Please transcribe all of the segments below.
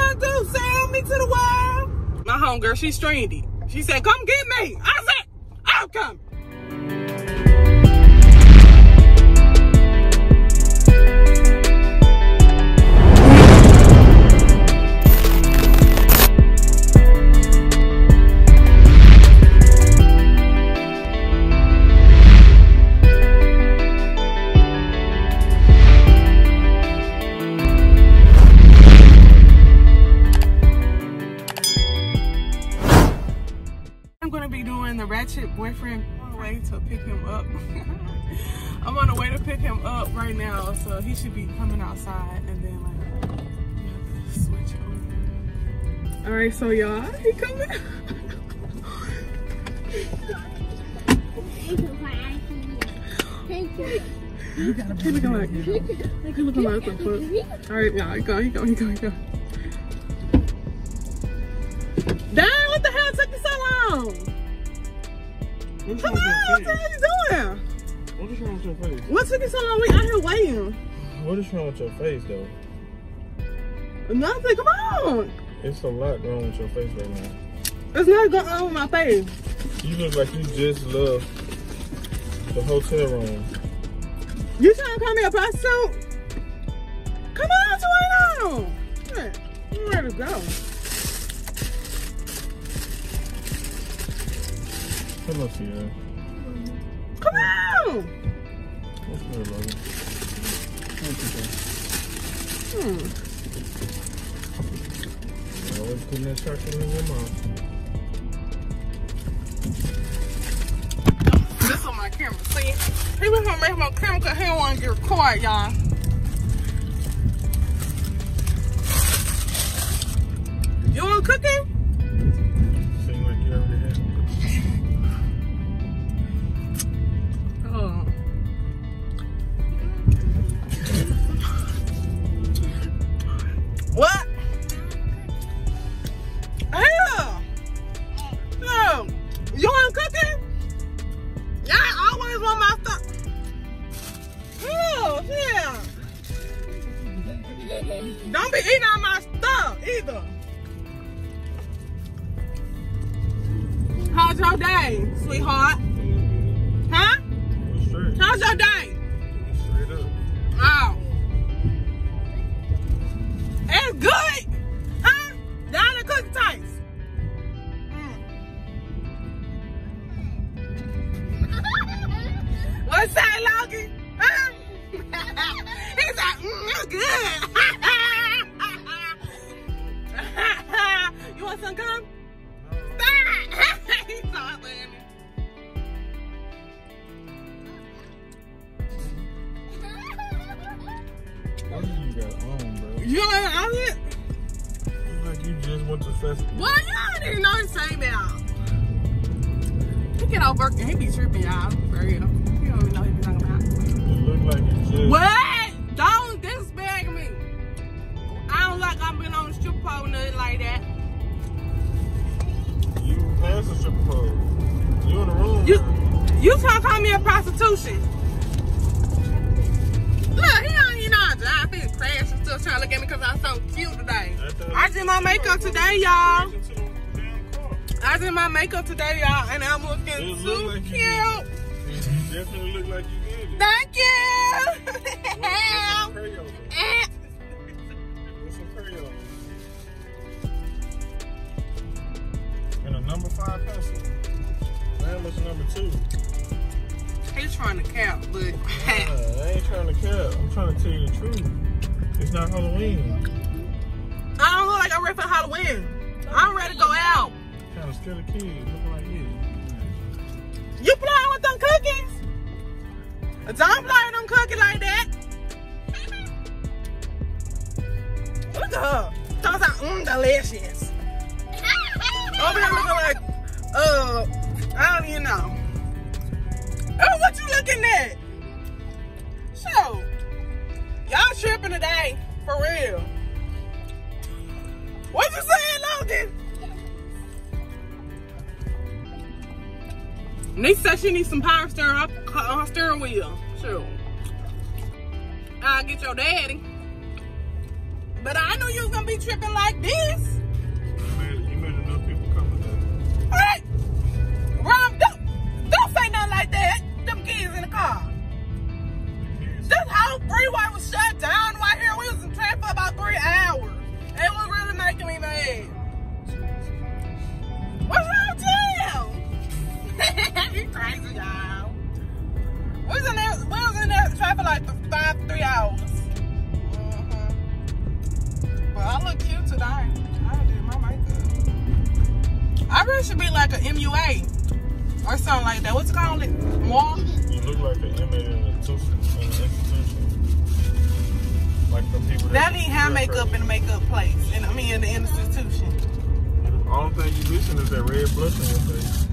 gonna do? Sell me to the world? My homegirl, she's stranded. She said, come get me. I said, I'll come. I'm gonna be doing the Ratchet boyfriend. I'm on the way to pick him up. I'm on the way to pick him up right now, so he should be coming outside, and then like we have to switch over. All right, so y'all, he coming. You gotta be looking like you. He looking like the fuck. All right, y'all, he go. Dang, what the hell took you so long? Come on, what the hell you doing? What is wrong with your face? What took you so long? We out here waiting. What is wrong with your face, though? Nothing, come on. It's a lot wrong with your face right now. There's nothing going on with my face. You look like you just left the hotel room. You trying to call me a prostitute? Come on, what's going on? Hey, you ready to go? Come up here. Come on! What's good, Logan? You're always putting that chocolate in your mouth. This on my camera, see? He was gonna make my camera because he don't want to get recorded, y'all. You want cooking? Seem like you already had. What? Hell! No! You want cooking? Yeah, I always want my stuff. Oh, yeah. Don't be eating all my stuff either. How's your day, sweetheart? Huh? Straight. How's your day? Straight up. Oh. It's good, huh? Down the cookie taste. What's that, Logan? Huh? He's like, it's good. You want some gum? He's so outlandish. What do you got on, bro? You don't have an outfit? Look like you just went to the festival. Well, y'all didn't even know the same out. He get off work and he be tripping, y'all. For real. He don't even know what he be talking about. It look like you just... What? Don't disrespect me. I don't like I've been on the strip pole or nothing like that. You passed the stripper pole. You in the room. You trying to call me a prostitution? Look, he don't even know how to drive. He's crashing, still trying to look at me because I'm so cute today. I did my makeup today, y'all. I did my makeup today, y'all, and I'm looking too cute. You definitely look like you did it. Thank you. What's some crayon? And a number 5 pencil. Man, what's number 2? He's trying to cap, but I ain't trying to cap. I'm trying to tell you the truth. It's not Halloween. I don't look like I'm ready for Halloween. I'm ready to go out. Kind of scared of kids looking like you. You playing with them cookies? Don't play with them cookies like that. Look at her. Talking about delicious. Over here looking like, I don't even know. Oh, what you looking at? So, y'all tripping today, for real. What you saying, Logan? Niece said she needs some power steering up on her steering wheel. Sure. I'll get your daddy. But I knew you was gonna be tripping like this. You made enough people come today. All right, Ron, don't say nothing like that. Them kids in the car. This whole freeway was shut down right here. We was in traffic for about 3 hours. It was really making me mad. What's wrong with you? You crazy, y'all. We was in there traffic like for 3 hours. But I look cute today. I did my makeup. I really should be like a MUA or something like that. What's it called? More? You look like an MA in an institution. Like the people that need hair makeup in the makeup place. And I mean in the institution. The only thing you missing is that red blush on your face.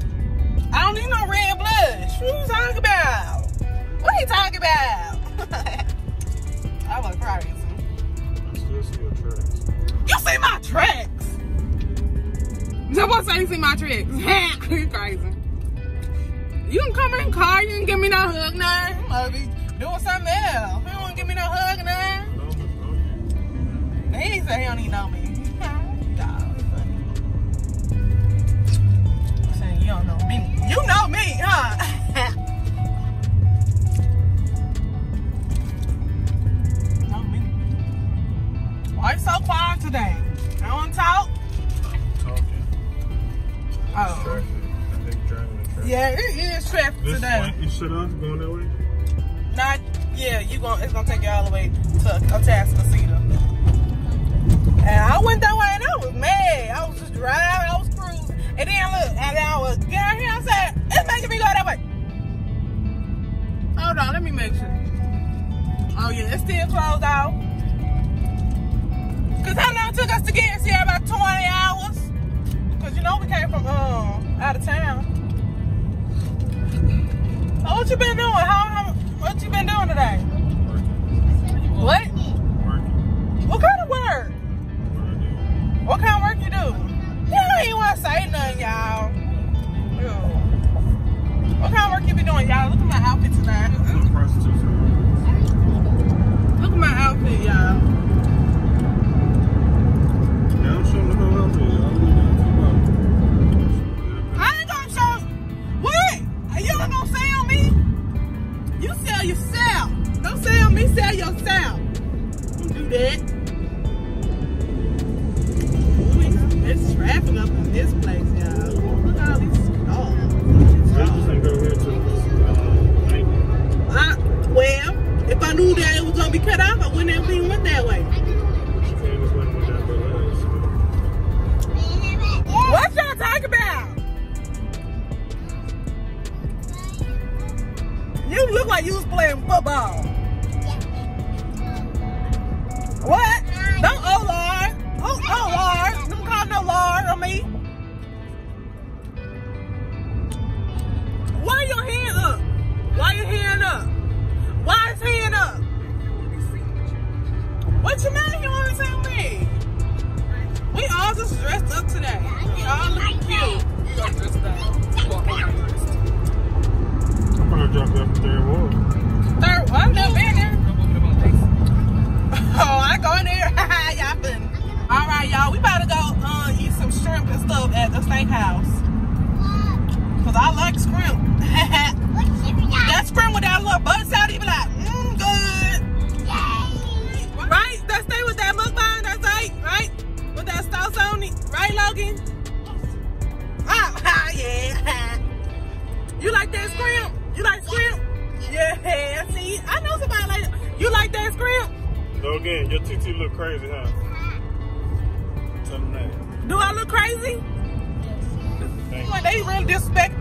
I don't need no red blush. What are you talking about? What are you talking about? I look crazy. I still see your tracks. You see my tracks? Someone say you see my tracks. You crazy. You can come in the car, you can give me no hug now. You must be doing something else. You don't want to give me no hug now. He said he don't even know me. Saying you don't know me. You know me, huh? Know me. Why you so quiet today? I don't want to talk? Talking. Oh. Traffic. I think driving the traffic. Yeah, it is traffic today. You shut off going that way? Not, yeah, it's gonna take you all the way to Atascocita. And I went that way and I was mad. I was just driving, I was cruising. And then look, and I was getting here, I said, it's making me go that way. Hold on, let me make sure. Oh yeah, it's still closed out. Cause how long it took us to get here? About 20 hours. Cause you know we came from out of town. So what you been doing? What you been doing today? What? Working. What kind of work? What kind of work you do? You don't even want to say nothing, y'all. What kind of work you be doing, y'all? Look at my outfit tonight. Look at my outfit, y'all. Yeah, I'm showing the whole outfit, y'all. I ain't gonna show. What? You not gonna sell me? You sell yourself. Don't sell me, sell yourself. Don't do that. There's traffic up in this place, y'all. Look at all these cars. Well, if I knew that it was gonna be cut off, I wouldn't have even went that way. What y'all talking about? You look like you was playing football. What? Don't oh Lord. Oh Lord. Don't call no Lord on me. Why your hand up? Why your hand up? Why his hand up? What you mean you want to tell me? We all just dressed up today. We all look cute. You got dressed up. I'm gonna drop you off the third wall. Third? Well, I've never been there. Oh, I go in there. Y'all fun. All right, y'all. We about to go eat some shrimp and stuff at the steakhouse. Cause I like shrimp. That shrimp with that little butt out, you be like, good. Right? That stay with that mukbang, that's right? With that sauce on it, right, Logan? Yeah. You like that shrimp? You like shrimp? Yeah. See, I know somebody like that. You like that shrimp? So again, your TT look crazy, huh? Tell them that. Do I look crazy? Thank you. Like they really disrespect